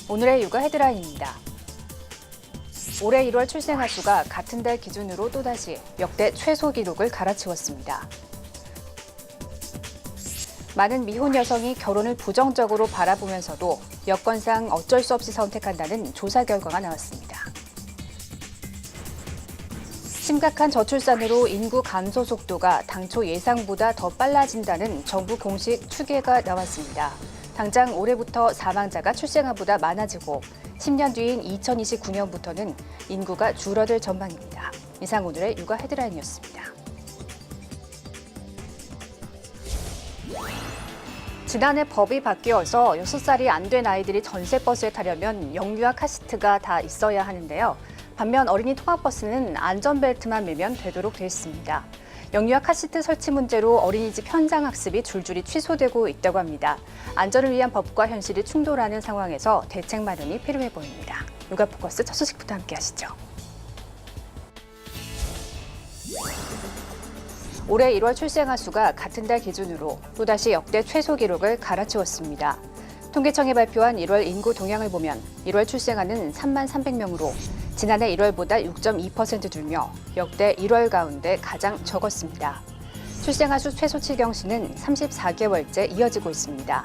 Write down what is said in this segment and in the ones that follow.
오늘의 육아 헤드라인입니다. 올해 1월 출생아 수가 같은 달 기준으로 또다시 역대 최소 기록을 갈아치웠습니다. 많은 미혼 여성이 결혼을 부정적으로 바라보면서도 여건상 어쩔 수 없이 선택한다는 조사 결과가 나왔습니다. 심각한 저출산으로 인구 감소 속도가 당초 예상보다 더 빨라진다는 정부 공식 추계가 나왔습니다. 당장 올해부터 사망자가 출생아보다 많아지고 10년 뒤인 2029년부터는 인구가 줄어들 전망입니다. 이상 오늘의 육아 헤드라인이었습니다. 지난해 법이 바뀌어서 6살이 안 된 아이들이 전세버스에 타려면 영유아 카시트가 다 있어야 하는데요. 반면 어린이 통학버스는 안전벨트만 매면 되도록 돼 있습니다. 영유아 카시트 설치 문제로 어린이집 현장 학습이 줄줄이 취소되고 있다고 합니다. 안전을 위한 법과 현실이 충돌하는 상황에서 대책 마련이 필요해 보입니다. 육아 포커스 첫 소식부터 함께 하시죠. 올해 1월 출생아 수가 같은 달 기준으로 또다시 역대 최소 기록을 갈아치웠습니다. 통계청이 발표한 1월 인구 동향을 보면 1월 출생아는 3만 300명으로 지난해 1월보다 6.2% 줄며 역대 1월 가운데 가장 적었습니다. 출생아 수 최소치 경신은 34개월째 이어지고 있습니다.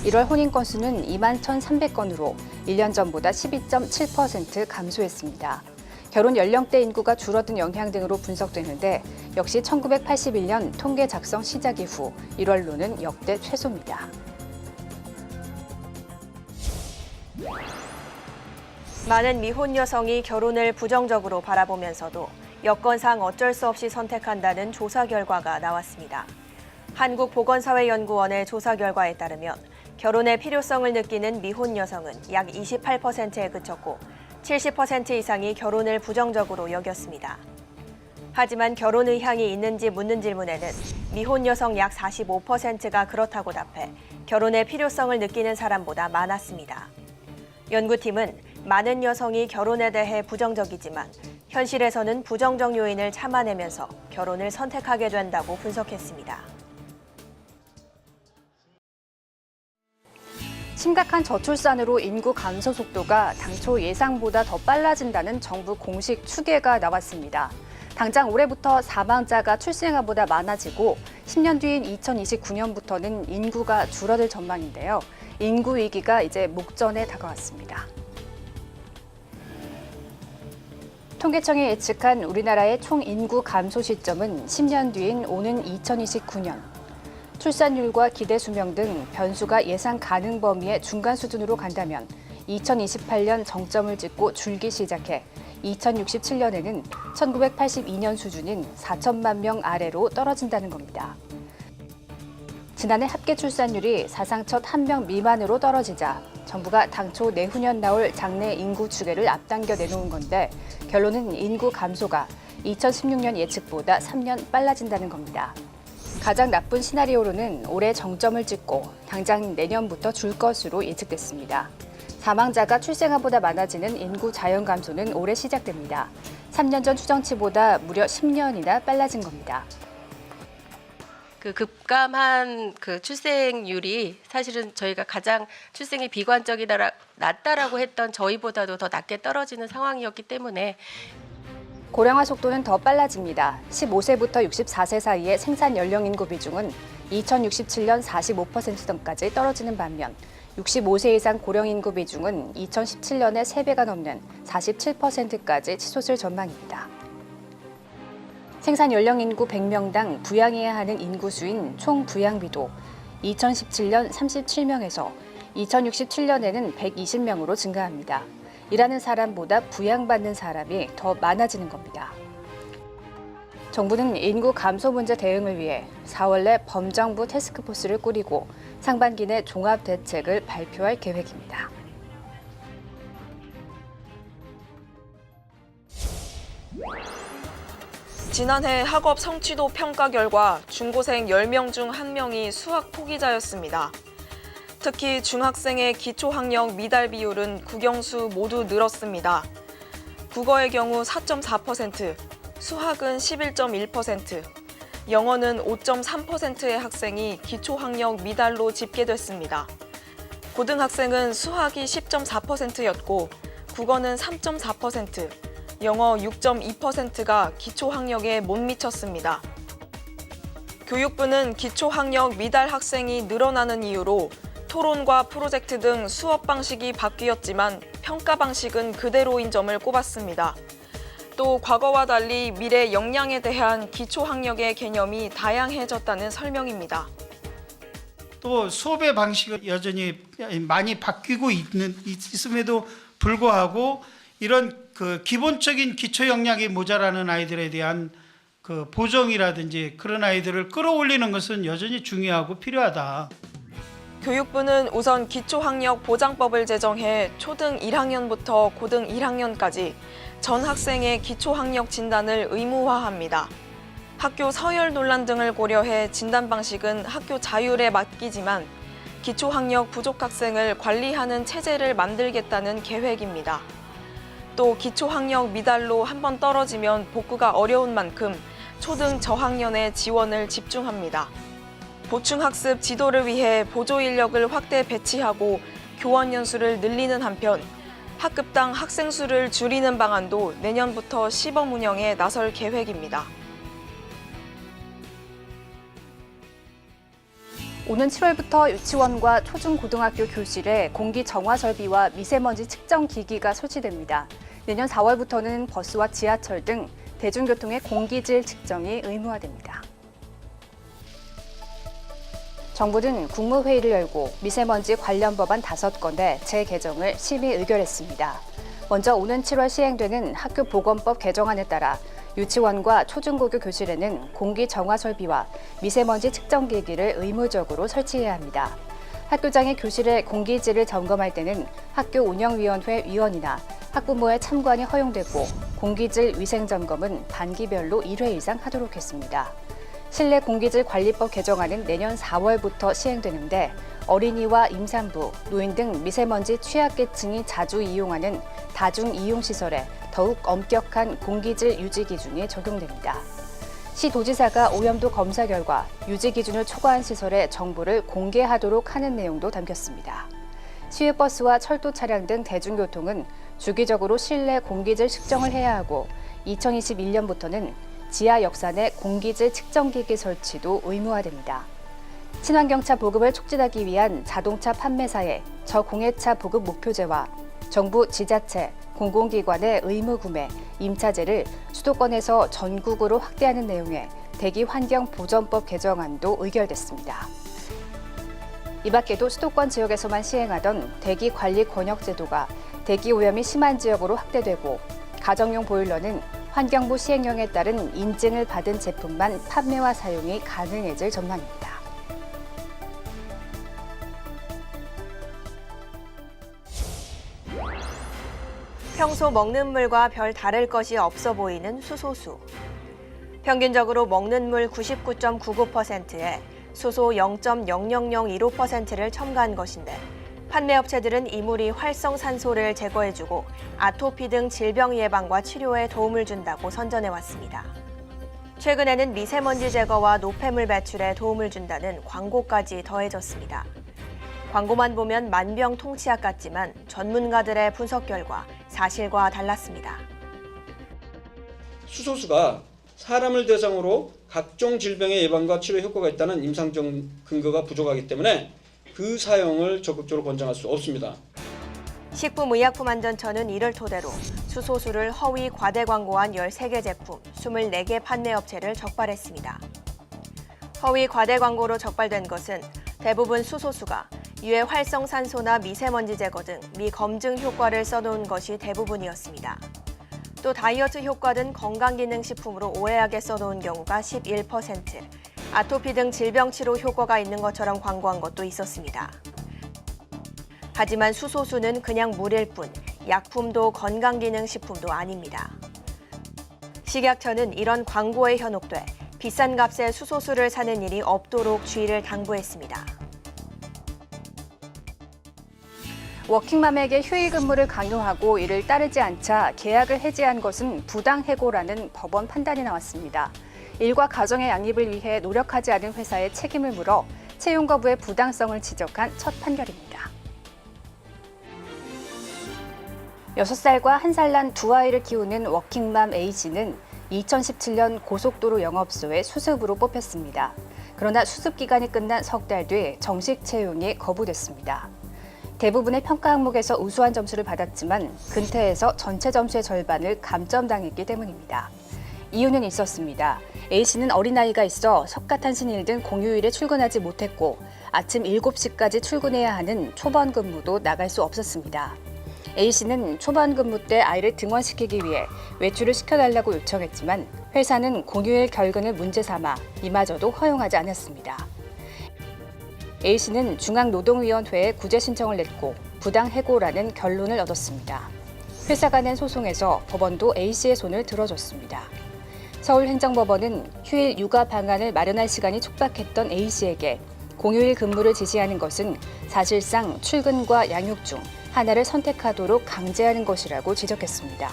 1월 혼인 건수는 2만 1,300건으로 1년 전보다 12.7% 감소했습니다. 결혼 연령대 인구가 줄어든 영향 등으로 분석되는데 역시 1981년 통계 작성 시작 이후 1월로는 역대 최소입니다. 많은 미혼 여성이 결혼을 부정적으로 바라보면서도 여건상 어쩔 수 없이 선택한다는 조사 결과가 나왔습니다. 한국보건사회연구원의 조사 결과에 따르면 결혼의 필요성을 느끼는 미혼 여성은 약 28%에 그쳤고 70% 이상이 결혼을 부정적으로 여겼습니다. 하지만 결혼 의향이 있는지 묻는 질문에는 미혼 여성 약 45%가 그렇다고 답해 결혼의 필요성을 느끼는 사람보다 많았습니다. 연구팀은 많은 여성이 결혼에 대해 부정적이지만 현실에서는 부정적 요인을 참아내면서 결혼을 선택하게 된다고 분석했습니다. 심각한 저출산으로 인구 감소 속도가 당초 예상보다 더 빨라진다는 정부 공식 추계가 나왔습니다. 당장 올해부터 사망자가 출생아보다 많아지고 10년 뒤인 2029년부터는 인구가 줄어들 전망인데요. 인구 위기가 이제 목전에 다가왔습니다. 통계청이 예측한 우리나라의 총 인구 감소 시점은 10년 뒤인 오는 2029년. 출산율과 기대 수명 등 변수가 예상 가능 범위의 중간 수준으로 간다면 2028년 정점을 찍고 줄기 시작해 2067년에는 1982년 수준인 4천만 명 아래로 떨어진다는 겁니다. 지난해 합계 출산율이 사상 첫 1명 미만으로 떨어지자 정부가 당초 내후년 나올 장래 인구 추계를 앞당겨 내놓은 건데 결론은 인구 감소가 2016년 예측보다 3년 빨라진다는 겁니다. 가장 나쁜 시나리오로는 올해 정점을 찍고 당장 내년부터 줄 것으로 예측됐습니다. 사망자가 출생아보다 많아지는 인구 자연 감소는 올해 시작됩니다. 3년 전 추정치보다 무려 10년이나 빨라진 겁니다. 급감한 출생률이 사실은 저희가 가장 출생이 비관적이다, 낮다라고 했던 저희보다도 더 낮게 떨어지는 상황이었기 때문에 고령화 속도는 더 빨라집니다. 15세부터 64세 사이의 생산 연령 인구 비중은 2067년 45%까지 떨어지는 반면 65세 이상 고령 인구 비중은 2017년에 3배가 넘는 47%까지 치솟을 전망입니다. 생산 연령 인구 100명당 부양해야 하는 인구수인 총 부양비도 2017년 37명에서 2067년에는 120명으로 증가합니다. 일하는 사람보다 부양받는 사람이 더 많아지는 겁니다. 정부는 인구 감소 문제 대응을 위해 4월 내 범정부 태스크포스를 꾸리고 상반기 내 종합 대책을 발표할 계획입니다. 지난해 학업 성취도 평가 결과 중고생 10명 중 1명이 수학 포기자였습니다. 특히 중학생의 기초학력 미달 비율은 국영수 모두 늘었습니다. 국어의 경우 4.4%, 수학은 11.1%, 영어는 5.3%의 학생이 기초학력 미달로 집계됐습니다. 고등학생은 수학이 10.4%였고 국어는 3.4%, 영어 6.2%가 기초학력에 못 미쳤습니다. 교육부는 기초학력 미달 학생이 늘어나는 이유로 토론과 프로젝트 등 수업 방식이 바뀌었지만 평가 방식은 그대로인 점을 꼽았습니다. 또 과거와 달리 미래 역량에 대한 기초학력의 개념이 다양해졌다는 설명입니다. 또 수업의 방식은 여전히 많이 바뀌고 있음에도 불구하고 이런 그 기본적인 기초 역량이 모자라는 아이들에 대한 그 보정이라든지 그런 아이들을 끌어올리는 것은 여전히 중요하고 필요하다. 교육부는 우선 기초학력 보장법을 제정해 초등 1학년부터 고등 1학년까지 전 학생의 기초학력 진단을 의무화합니다. 학교 서열 논란 등을 고려해 진단 방식은 학교 자율에 맡기지만 기초학력 부족 학생을 관리하는 체제를 만들겠다는 계획입니다. 또 기초학력 미달로 한번 떨어지면 복구가 어려운 만큼 초등 저학년에 지원을 집중합니다. 보충학습 지도를 위해 보조 인력을 확대 배치하고 교원 연수를 늘리는 한편 학급당 학생 수를 줄이는 방안도 내년부터 시범 운영에 나설 계획입니다. 오는 7월부터 유치원과 초중고등학교 교실에 공기 정화 설비와 미세먼지 측정 기기가 설치됩니다. 내년 4월부터는 버스와 지하철 등 대중교통의 공기질 측정이 의무화됩니다. 정부는 국무회의를 열고 미세먼지 관련 법안 5건의 재개정을 심의 의결했습니다. 먼저 오는 7월 시행되는 학교보건법 개정안에 따라 유치원과 초중고교 교실에는 공기 정화 설비와 미세먼지 측정기기를 의무적으로 설치해야 합니다. 학교장이 교실의 공기질을 점검할 때는 학교 운영위원회 위원이나 학부모의 참관이 허용되고 공기질 위생점검은 반기별로 1회 이상 하도록 했습니다. 실내 공기질 관리법 개정안은 내년 4월부터 시행되는데 어린이와 임산부, 노인 등 미세먼지 취약계층이 자주 이용하는 다중이용시설에 더욱 엄격한 공기질 유지 기준이 적용됩니다. 시 도지사가 오염도 검사 결과 유지 기준을 초과한 시설의 정보를 공개하도록 하는 내용도 담겼습니다. 시외버스와 철도 차량 등 대중교통은 주기적으로 실내 공기질 측정을 해야 하고 2021년부터는 지하 역산에 공기질 측정기기 설치도 의무화됩니다. 친환경차 보급을 촉진하기 위한 자동차 판매사의 저공해차 보급 목표제와 정부, 지자체, 공공기관의 의무 구매, 임차제를 수도권에서 전국으로 확대하는 내용의 대기환경보전법 개정안도 의결됐습니다. 이 밖에도 수도권 지역에서만 시행하던 대기관리 권역제도가 대기오염이 심한 지역으로 확대되고 가정용 보일러는 환경부 시행령에 따른 인증을 받은 제품만 판매와 사용이 가능해질 전망입니다. 평소 먹는 물과 별 다를 것이 없어 보이는 수소수. 평균적으로 먹는 물 99.99%에 수소 0.00015%를 첨가한 것인데 판매업체들은 이 물이 활성산소를 제거해주고 아토피 등 질병 예방과 치료에 도움을 준다고 선전해왔습니다. 최근에는 미세먼지 제거와 노폐물 배출에 도움을 준다는 광고까지 더해졌습니다. 광고만 보면 만병통치약 같지만 전문가들의 분석 결과 사실과 달랐습니다. 수소수가 사람을 대상으로 각종 질병의 예방과 치료 효과가 있다는 임상적 근거가 부족하기 때문에 그 사용을 적극적으로 권장할 수 없습니다. 식품의약품안전처는 이를 토대로 수소수를 허위 과대 광고한 13개 제품, 24개 판매 업체를 적발했습니다. 허위 과대 광고로 적발된 것은 대부분 수소수가 유해 활성산소나 미세먼지 제거 등 미검증 효과를 써놓은 것이 대부분이었습니다. 또 다이어트 효과 등 건강기능식품으로 오해하게 써놓은 경우가 11%, 아토피 등 질병 치료 효과가 있는 것처럼 광고한 것도 있었습니다. 하지만 수소수는 그냥 물일 뿐 약품도 건강기능식품도 아닙니다. 식약처는 이런 광고에 현혹돼 비싼 값에 수소수를 사는 일이 없도록 주의를 당부했습니다. 워킹맘에게 휴일 근무를 강요하고 이를 따르지 않자 계약을 해지한 것은 부당해고라는 법원 판단이 나왔습니다. 일과 가정의 양립을 위해 노력하지 않은 회사에 책임을 물어 채용 거부의 부당성을 지적한 첫 판결입니다. 6살과 1살 난 두 아이를 키우는 워킹맘 A씨는 2017년 고속도로 영업소에 수습으로 뽑혔습니다. 그러나 수습 기간이 끝난 석 달 뒤 정식 채용이 거부됐습니다. 대부분의 평가 항목에서 우수한 점수를 받았지만 근태에서 전체 점수의 절반을 감점당했기 때문입니다. 이유는 있었습니다. A씨는 어린아이가 있어 석가탄신일 등 공휴일에 출근하지 못했고 아침 7시까지 출근해야 하는 초반 근무도 나갈 수 없었습니다. A씨는 초반 근무 때 아이를 등원시키기 위해 외출을 시켜달라고 요청했지만 회사는 공휴일 결근을 문제 삼아 이마저도 허용하지 않았습니다. A씨는 중앙노동위원회에 구제 신청을 냈고 부당해고라는 결론을 얻었습니다. 회사가 낸 소송에서 법원도 A씨의 손을 들어줬습니다. 서울행정법원은 휴일 육아 방안을 마련할 시간이 촉박했던 A씨에게 공휴일 근무를 지시하는 것은 사실상 출근과 양육 중 하나를 선택하도록 강제하는 것이라고 지적했습니다.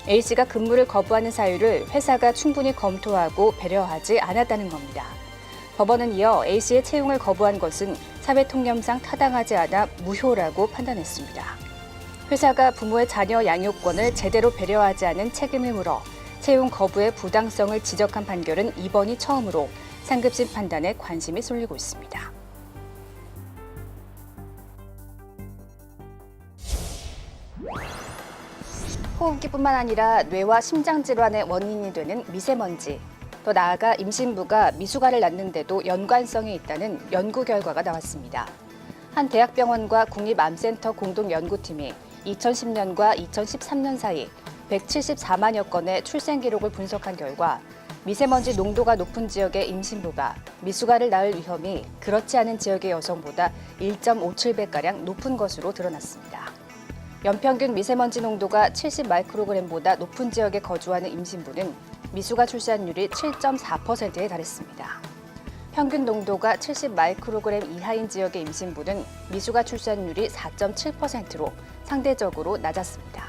A씨가 근무를 거부하는 사유를 회사가 충분히 검토하고 배려하지 않았다는 겁니다. 법원은 이어 A씨의 채용을 거부한 것은 사회통념상 타당하지 않아 무효라고 판단했습니다. 회사가 부모의 자녀 양육권을 제대로 배려하지 않은 책임을 물어 채용 거부의 부당성을 지적한 판결은 이번이 처음으로 상급심 판단에 관심이 쏠리고 있습니다. 호흡기뿐만 아니라 뇌와 심장 질환의 원인이 되는 미세먼지, 더 나아가 임신부가 미숙아를 낳는데도 연관성이 있다는 연구 결과가 나왔습니다. 한 대학병원과 국립암센터 공동연구팀이 2010년과 2013년 사이 174만여 건의 출생 기록을 분석한 결과 미세먼지 농도가 높은 지역의 임신부가 미숙아를 낳을 위험이 그렇지 않은 지역의 여성보다 1.57배가량 높은 것으로 드러났습니다. 연평균 미세먼지 농도가 70 마이크로그램보다 높은 지역에 거주하는 임신부는 미숙아 출산율이 7.4%에 달했습니다. 평균 농도가 70 마이크로그램 이하인 지역의 임신부는 미숙아 출산율이 4.7%로 상대적으로 낮았습니다.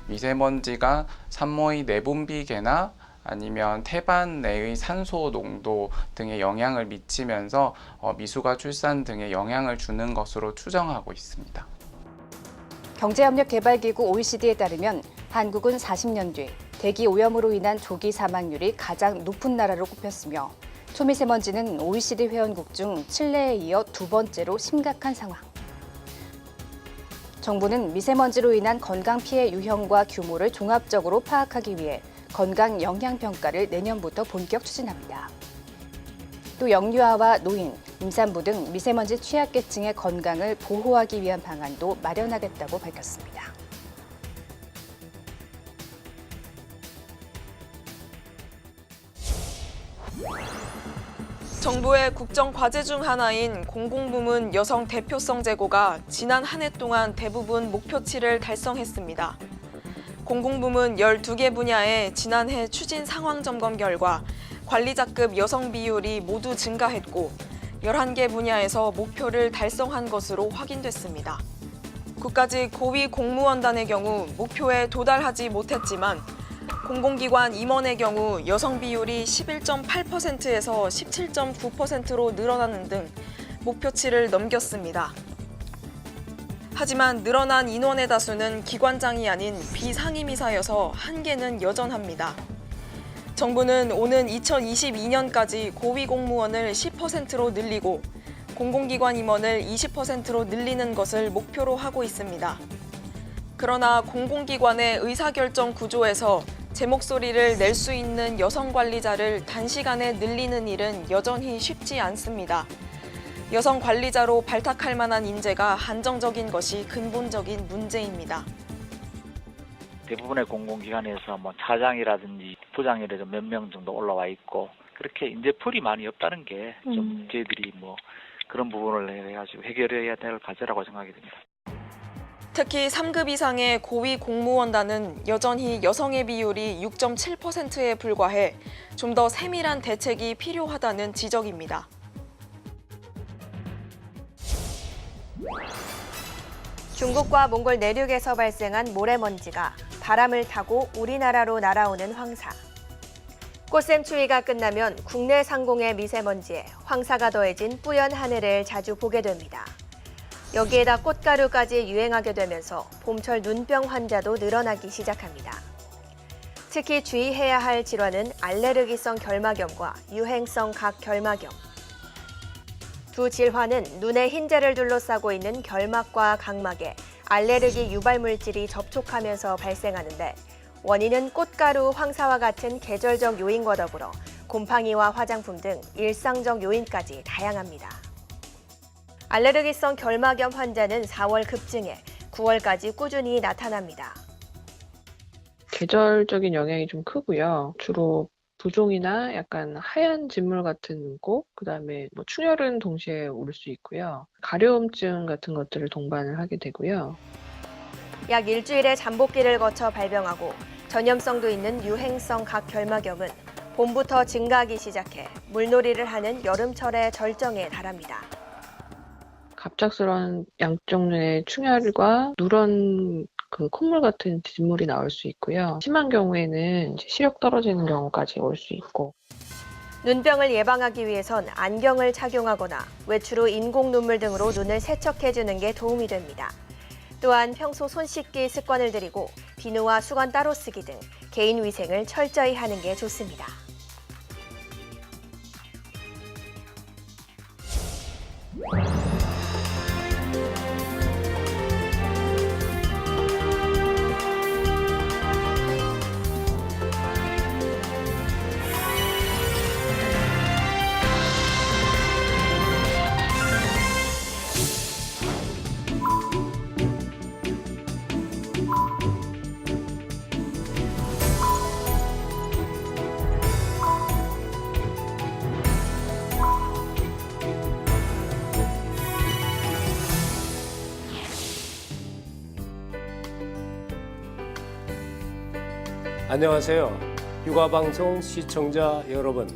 미세먼지가 산모의 내분비계나 아니면 태반 내의 산소 농도 등에 영향을 미치면서 미숙아 출산 등에 영향을 주는 것으로 추정하고 있습니다. 경제협력개발기구 OECD에 따르면 한국은 40년 뒤 대기 오염으로 인한 조기 사망률이 가장 높은 나라로 꼽혔으며 초미세먼지는 OECD 회원국 중 칠레에 이어 두 번째로 심각한 상황. 정부는 미세먼지로 인한 건강 피해 유형과 규모를 종합적으로 파악하기 위해 건강 영향평가를 내년부터 본격 추진합니다. 또 영유아와 노인, 임산부 등 미세먼지 취약계층의 건강을 보호하기 위한 방안도 마련하겠다고 밝혔습니다. 정부의 국정과제 중 하나인 공공부문 여성 대표성 제고가 지난 한 해 동안 대부분 목표치를 달성했습니다. 공공부문 12개 분야의 지난해 추진 상황 점검 결과 관리자급 여성 비율이 모두 증가했고 11개 분야에서 목표를 달성한 것으로 확인됐습니다. 국가직 고위 공무원단의 경우 목표에 도달하지 못했지만 공공기관 임원의 경우 여성 비율이 11.8%에서 17.9%로 늘어나는 등 목표치를 넘겼습니다. 하지만 늘어난 인원의 다수는 기관장이 아닌 비상임이사여서 한계는 여전합니다. 정부는 오는 2022년까지 고위공무원을 10%로 늘리고 공공기관 임원을 20%로 늘리는 것을 목표로 하고 있습니다. 그러나 공공기관의 의사결정 구조에서 제 목소리를 낼 수 있는 여성 관리자를 단시간에 늘리는 일은 여전히 쉽지 않습니다. 여성 관리자로 발탁할 만한 인재가 한정적인 것이 근본적인 문제입니다. 대부분의 공공기관에서 차장이라든지 부장이라도 몇 명 정도 올라와 있고 그렇게 인재풀이 많이 없다는 게 좀 저희들이 그런 부분을 해가지고 해결해야 될 과제라고 생각이 됩니다. 특히 3급 이상의 고위 공무원단은 여전히 여성의 비율이 6.7%에 불과해 좀 더 세밀한 대책이 필요하다는 지적입니다. 중국과 몽골 내륙에서 발생한 모래먼지가 바람을 타고 우리나라로 날아오는 황사. 꽃샘 추위가 끝나면 국내 상공의 미세먼지에 황사가 더해진 뿌연 하늘을 자주 보게 됩니다. 여기에다 꽃가루까지 유행하게 되면서 봄철 눈병 환자도 늘어나기 시작합니다. 특히 주의해야 할 질환은 알레르기성 결막염과 유행성 각결막염. 두 질환은 눈의 흰자를 둘러싸고 있는 결막과 각막에 알레르기 유발 물질이 접촉하면서 발생하는데 원인은 꽃가루, 황사와 같은 계절적 요인과 더불어 곰팡이와 화장품 등 일상적 요인까지 다양합니다. 알레르기성 결막염 환자는 4월 급증해 9월까지 꾸준히 나타납니다. 계절적인 영향이 좀 크고요. 주로 부종이나 약간 하얀 진물 같은 눈곱, 그다음에 뭐 충혈은 동시에 오를 수 있고요. 가려움증 같은 것들을 동반을 하게 되고요. 약 일주일의 잠복기를 거쳐 발병하고 전염성도 있는 유행성 각결막염은 봄부터 증가하기 시작해 물놀이를 하는 여름철의 절정에 달합니다. 갑작스러운 양쪽 눈의 충혈과 누런 콧물 같은 진물이 나올 수 있고요. 심한 경우에는 이제 시력 떨어지는 경우까지 올 수 있고. 눈병을 예방하기 위해선 안경을 착용하거나 외출 후 인공 눈물 등으로 눈을 세척해주는 게 도움이 됩니다. 또한 평소 손 씻기 습관을 들이고 비누와 수건 따로 쓰기 등 개인 위생을 철저히 하는 게 좋습니다. 안녕하세요. 육아방송 시청자 여러분.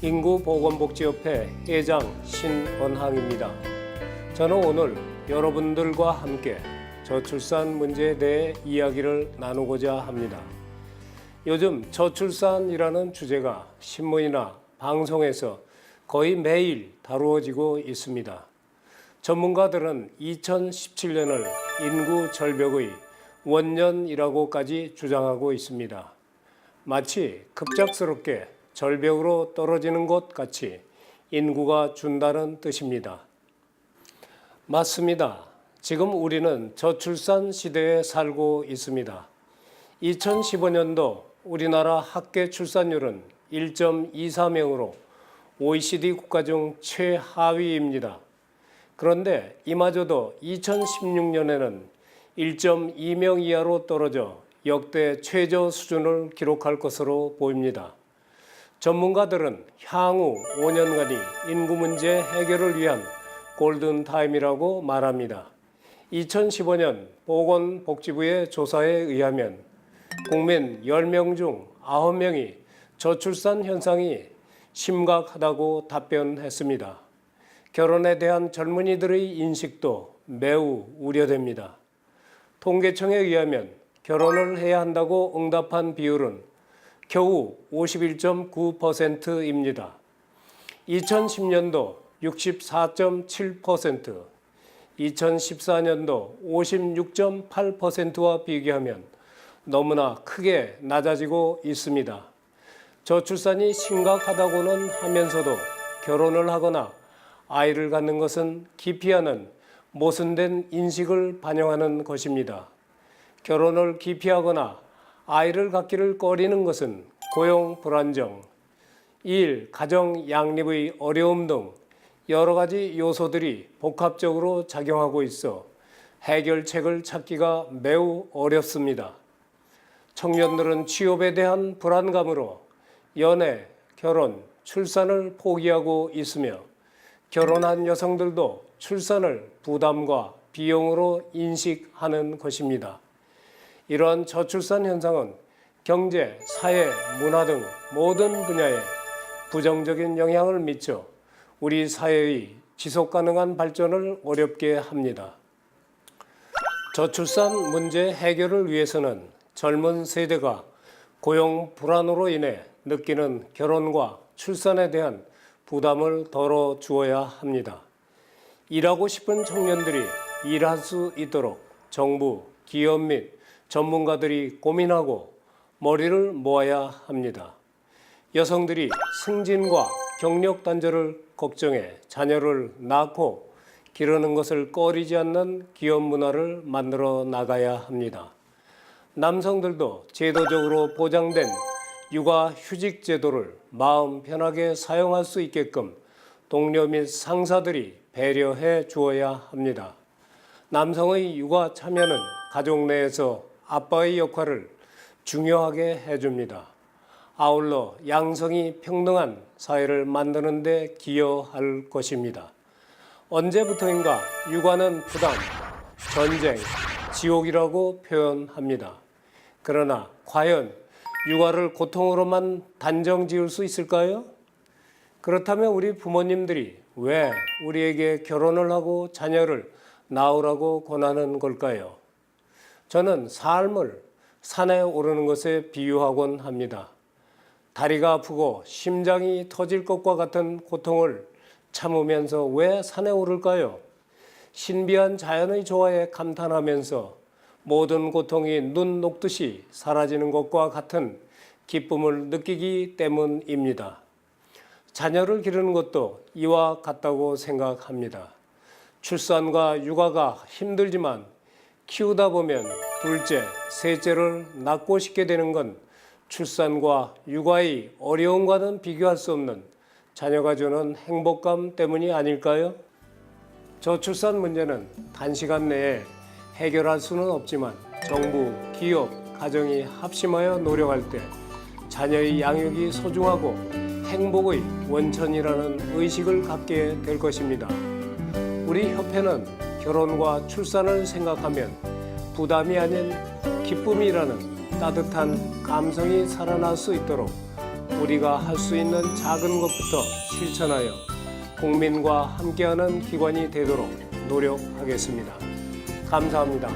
인구보건복지협회 회장 신원항입니다. 저는 오늘 여러분들과 함께 저출산 문제에 대해 이야기를 나누고자 합니다. 요즘 저출산이라는 주제가 신문이나 방송에서 거의 매일 다루어지고 있습니다. 전문가들은 2017년을 인구 절벽의 원년이라고까지 주장하고 있습니다. 마치 급작스럽게 절벽으로 떨어지는 것 같이 인구가 준다는 뜻입니다. 맞습니다. 지금 우리는 저출산 시대에 살고 있습니다. 2015년도 우리나라 학계 출산율은 1.24명으로 OECD 국가 중 최하위입니다. 그런데 이마저도 2016년에는 1.2명 이하로 떨어져 역대 최저 수준을 기록할 것으로 보입니다. 전문가들은 향후 5년간이 인구 문제 해결을 위한 골든타임이라고 말합니다. 2015년 보건복지부의 조사에 의하면 국민 10명 중 9명이 저출산 현상이 심각하다고 답변했습니다. 결혼에 대한 젊은이들의 인식도 매우 우려됩니다. 통계청에 의하면 결혼을 해야 한다고 응답한 비율은 겨우 51.9%입니다. 2010년도 64.7%, 2014년도 56.8%와 비교하면 너무나 크게 낮아지고 있습니다. 저출산이 심각하다고는 하면서도 결혼을 하거나 아이를 갖는 것은 기피하는 모순된 인식을 반영하는 것입니다. 결혼을 기피하거나 아이를 갖기를 꺼리는 것은 고용 불안정, 일, 가정 양립의 어려움 등 여러 가지 요소들이 복합적으로 작용하고 있어 해결책을 찾기가 매우 어렵습니다. 청년들은 취업에 대한 불안감으로 연애, 결혼, 출산을 포기하고 있으며 결혼한 여성들도 출산을 부담과 비용으로 인식하는 것입니다. 이러한 저출산 현상은 경제, 사회, 문화 등 모든 분야에 부정적인 영향을 미쳐 우리 사회의 지속가능한 발전을 어렵게 합니다. 저출산 문제 해결을 위해서는 젊은 세대가 고용 불안으로 인해 느끼는 결혼과 출산에 대한 부담을 덜어 주어야 합니다. 일하고 싶은 청년들이 일할 수 있도록 정부, 기업 및 전문가들이 고민하고 머리를 모아야 합니다. 여성들이 승진과 경력 단절을 걱정해 자녀를 낳고 기르는 것을 꺼리지 않는 기업 문화를 만들어 나가야 합니다. 남성들도 제도적으로 보장된 육아휴직 제도를 마음 편하게 사용할 수 있게끔 동료 및 상사들이 배려해 주어야 합니다. 남성의 육아 참여는 가족 내에서 아빠의 역할을 중요하게 해줍니다. 아울러 양성이 평등한 사회를 만드는 데 기여할 것입니다. 언제부터인가 육아는 부담, 전쟁, 지옥이라고 표현합니다. 그러나 과연 육아를 고통으로만 단정 지을 수 있을까요? 그렇다면 우리 부모님들이 왜 우리에게 결혼을 하고 자녀를 낳으라고 권하는 걸까요? 저는 삶을 산에 오르는 것에 비유하곤 합니다. 다리가 아프고 심장이 터질 것과 같은 고통을 참으면서 왜 산에 오를까요? 신비한 자연의 조화에 감탄하면서 모든 고통이 눈 녹듯이 사라지는 것과 같은 기쁨을 느끼기 때문입니다. 자녀를 기르는 것도 이와 같다고 생각합니다. 출산과 육아가 힘들지만 키우다 보면 둘째, 셋째를 낳고 싶게 되는 건 출산과 육아의 어려움과는 비교할 수 없는 자녀가 주는 행복감 때문이 아닐까요? 저출산 문제는 단시간 내에 해결할 수는 없지만 정부, 기업, 가정이 합심하여 노력할 때 자녀의 양육이 소중하고 행복의 원천이라는 의식을 갖게 될 것입니다. 우리 협회는 결혼과 출산을 생각하면 부담이 아닌 기쁨이라는 따뜻한 감성이 살아날 수 있도록 우리가 할 수 있는 작은 것부터 실천하여 국민과 함께하는 기관이 되도록 노력하겠습니다. 감사합니다.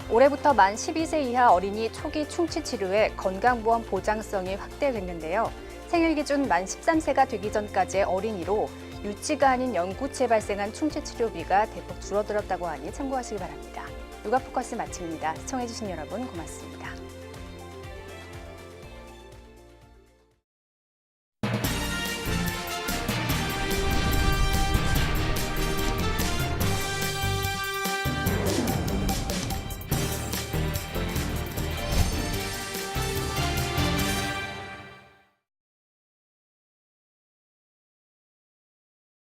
올해부터 만 12세 이하 어린이 초기 충치 치료의 건강보험 보장성이 확대됐는데요. 생일 기준 만 13세가 되기 전까지의 어린이로 유치가 아닌 연구치에 발생한 충치 치료비가 대폭 줄어들었다고 하니 참고하시기 바랍니다. 육아포커스 마칩니다. 시청해주신 여러분 고맙습니다.